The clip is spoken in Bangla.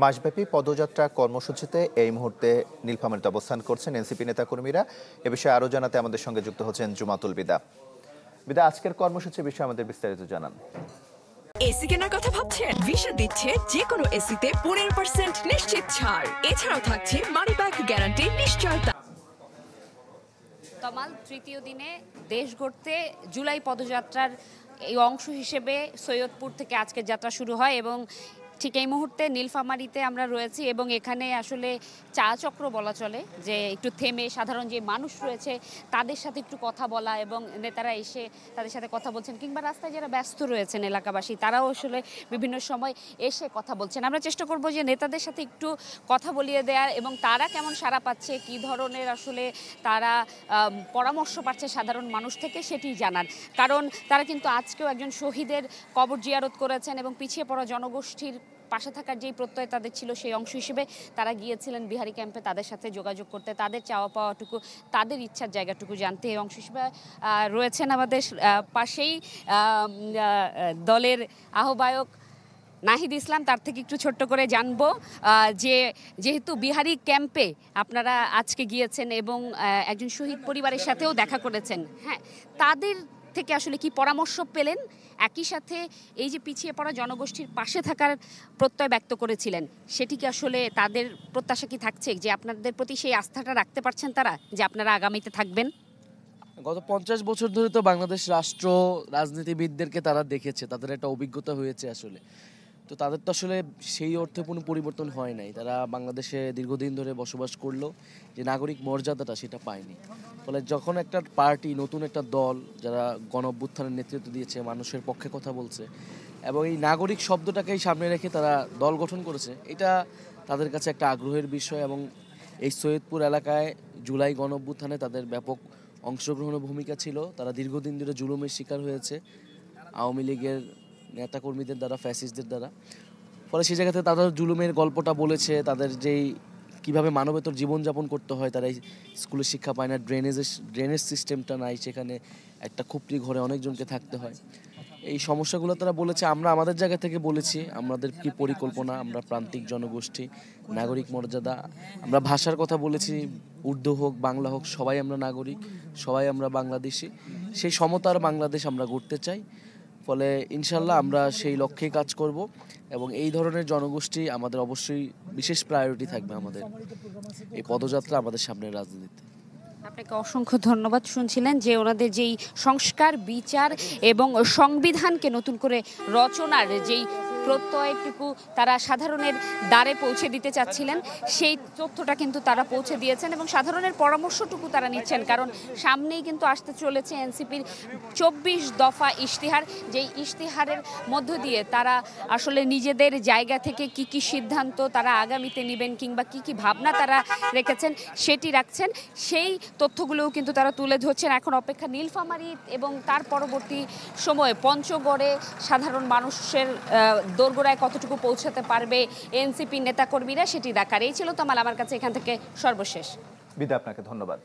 মাসব্যাপী পদযাত্রা কর্মসূচিতে এই মুহূর্তে নীলফামারীতে অবস্থান করছেন এনসিপি নেতাকর্মীরা। এ বিষয়ে আরও জানাতে আমাদের সঙ্গে যুক্ত হচ্ছেন জুমাতুল বিদা। বিদা, আজকের কর্মসূচির বিষয়ে আমাদের বিস্তারিত জানান। এসি কেনার কথা ভাবছেন? ভিসা দিচ্ছে যে কোনো এসিতে 15% নিশ্চিত ছাড়। এছাড়াও থাকছে মানি ব্যাক গ্যারান্টি নিশ্চয়তা। তমাল, তৃতীয় দিনে দেশ গড়তে জুলাই পদযাত্রার এই অংশ হিসেবে সৈয়দপুর থেকে আজকের যাত্রা শুরু হয় এবং ঠিক এই মুহূর্তে নীলফামারীতে আমরা রয়েছি এবং এখানে আসলে চা চক্র বলা চলে, যে একটু থেমে সাধারণ যে মানুষ রয়েছে তাদের সাথে একটু কথা বলা এবং নেতারা এসে তাদের সাথে কথা বলছেন, কিংবা রাস্তায় যারা ব্যস্ত রয়েছেন এলাকাবাসী তারাও আসলে বিভিন্ন সময় এসে কথা বলছেন। আমরা চেষ্টা করব যে নেতাদের সাথে একটু কথা বলিয়ে দেওয়ার এবং তারা কেমন সাড়া পাচ্ছে, কী ধরনের আসলে তারা পরামর্শ পাচ্ছে সাধারণ মানুষ থেকে সেটি জানার। কারণ তারা কিন্তু আজকেও একজন শহীদের কবর জিয়ারত করেছেন এবং পিছিয়ে পড়া জনগোষ্ঠীর পাশে থাকার যেই প্রত্যয় তাদের ছিল সেই অংশ হিসেবে তারা গিয়েছিলেন বিহারি ক্যাম্পে তাদের সাথে যোগাযোগ করতে, তাদের চাওয়া পাওয়াটুকু, তাদের ইচ্ছার জায়গাটুকু জানতে। এই অংশ হিসেবে রয়েছেন আমাদের পাশেই দলের আহ্বায়ক নাহিদ ইসলাম। তার থেকে একটু ছোট্ট করে জানবো যে যেহেতু বিহারি ক্যাম্পে আপনারা আজকে গিয়েছেন এবং একজন শহীদ পরিবারের সাথেও দেখা করেছেন, হ্যাঁ, তাদের থেকে আসলে কি পরামর্শ পেলেন? একই সাথে এই যে পিছিয়ে পড়া জনগোষ্ঠীর পাশে থাকার প্রত্যয় ব্যক্ত করেছিলেন, সেটি কি আসলে তাদের প্রত্যাশা কি থাকছে যে আপনাদের প্রতি সেই আস্থাটা রাখতে পারছেন তারা, যে আপনারা আগামীতে থাকবেন? গত 50 বছর ধরে তো বাংলাদেশ রাষ্ট্র রাজনীতিবিদদেরকে তারা দেখেছে, তাদের একটা অভিজ্ঞতা হয়েছে আসলে। তো তাদের তো আসলে সেই অর্থে কোনো পরিবর্তন হয় নাই। তারা বাংলাদেশে দীর্ঘদিন ধরে বসবাস করলো, যে নাগরিক মর্যাদাটা সেটা পায়নি। ফলে যখন একটা পার্টি, নতুন একটা দল যারা গণ অভ্যুত্থানের নেতৃত্ব দিয়েছে, মানুষের পক্ষে কথা বলছে এবং এই নাগরিক শব্দটাকেই সামনে রেখে তারা দল গঠন করেছে, এটা তাদের কাছে একটা আগ্রহের বিষয়। এবং এই সৈয়দপুর এলাকায় জুলাই গণ অভ্যুত্থানে তাদের ব্যাপক অংশগ্রহণের ভূমিকা ছিল। তারা দীর্ঘদিন ধরে জুলুমের শিকার হয়েছে আওয়ামী লীগের নেতাকর্মীদের দ্বারা, ফ্যাসিস্টদের দ্বারা। ফলে সেই জায়গাতে তাদের জুলুমের গল্পটা বলেছে, তাদের যেই কীভাবে মানবেতর জীবনযাপন করতে হয়, তারা স্কুলের শিক্ষা পায় না, ড্রেনেজ সিস্টেমটা নাই, সেখানে একটা খুপড়ি ঘরে অনেকজনকে থাকতে হয়। এই সমস্যাগুলো তারা বলেছে। আমরা আমাদের জায়গা থেকে বলেছি আমাদের কি পরিকল্পনা, আমরা প্রান্তিক জনগোষ্ঠী, নাগরিক মর্যাদা, আমরা ভাষার কথা বলেছি, উর্দু হোক বাংলা হোক সবাই আমরা নাগরিক, সবাই আমরা বাংলাদেশি। সেই সমতার বাংলাদেশ আমরা গড়তে চাই। ফলে ইনশাল্লাহ আমরা সেই লক্ষ্যেই কাজ করব এবং এই ধরনের জনগোষ্ঠী আমাদের অবশ্যই বিশেষ প্রায়োরিটি থাকবে আমাদের এই পদযাত্রা, আমাদের সামনের রাজনীতিতে। আপনাকে অসংখ্য ধন্যবাদ। শুনছিলেন যে ওনাদের যেই সংস্কার, বিচার এবং সংবিধানকে নতুন করে রচনার যেই প্রত্যয়টুকু তারা সাধারণের দ্বারে পৌঁছে দিতে চাচ্ছিলেন, সেই তথ্যটা কিন্তু তারা পৌঁছে দিয়েছেন এবং সাধারণের পরামর্শটুকু তারা নিচ্ছেন। কারণ সামনেই কিন্তু আসতে চলেছে এনসিপির 24 দফা ইশতেহার, যেই ইশতেহারের মধ্য দিয়ে তারা আসলে নিজেদের জায়গা থেকে কি কি সিদ্ধান্ত তারা আগামীতে নেবেন কিংবা কি কি ভাবনা তারা রেখেছেন সেটি রাখছেন, সেই তথ্যগুলোও কিন্তু তারা তুলে ধরছেন। এখন অপেক্ষা নীলফামারী এবং তার পরবর্তী সময়ে পঞ্চগড়ে সাধারণ মানুষের দোরগোড়ায় কতটুকু পৌঁছাতে পারবে এনসিপি নেতাকর্মীরা, সেটি দেখার। এই ছিল তমাল আমার কাছে এখান থেকে সর্বশেষ। বিদা, আপনাকে ধন্যবাদ।